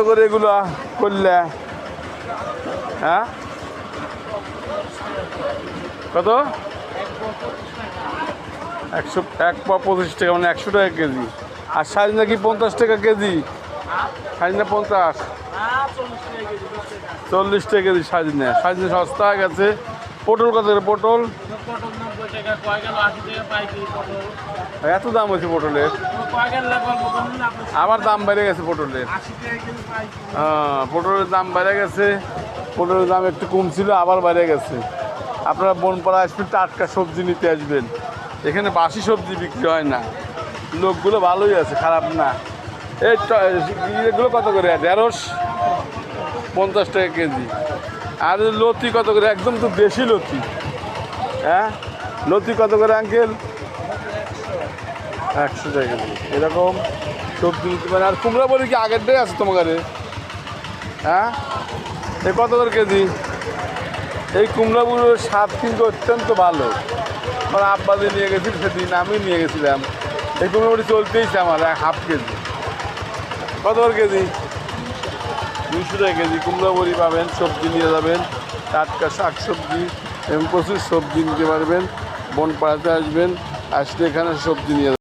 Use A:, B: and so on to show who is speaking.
A: করে এগুলো করলে? হ্যাঁ, কত? 125 টাকা, মানে 100 টাকা কেজি। আর সাজনা কি 50 টাকা কেজি? সাজনা 50, 40 টাকা কেজি সাজনা। সাজনা সস্তা হয়ে গেছে। পটল কত করে? পটল এত দাম হয়েছে পটলের? আবার দাম বেড়ে গেছে পটলের। হ্যাঁ, পটলের দাম বেড়ে গেছে। পটলের দাম একটু কম ছিল, আবার বেড়ে গেছে। আপনারা বনপাড়া আসবেন, টাটকা সবজি নিতে আসবেন। এখানে বাসি সবজি বিক্রি হয় না। লোকগুলো ভালোই আছে, খারাপ না। এই এগুলো কত করে? ঢেঁড়স 50 টাকা কেজি। আর লতি কত করে? একদম তো দেশি লতি। হ্যাঁ, লতি কত করে আঙ্কেল? 100 টাকা কেজি। এরকম সবজি নিতে পারে। আর কুমড়া বড়ি কি আগের ডে আছে তোমার কাছে? হ্যাঁ, এ কত করে কেজি? এই কুমড়াগুলোর স্বাদ কিন্তু অত্যন্ত ভালো। আমার আব্বাদের নিয়ে গেছিল সেদিন, আমি নিয়ে গেছিলাম। এই কুমড়া বড়ি চলতেইছে আমার হাফ কেজি। কত করে কেজি? 200 টাকা কেজি কুমড়া বড়ি পাবেন। সবজি নিয়ে যাবেন, টাটকা শাক সবজি এবং প্রচুর সবজি নিতে পারবেন। বনপাড়াতে আসবেন, আসলে এখানে সবজি নিয়ে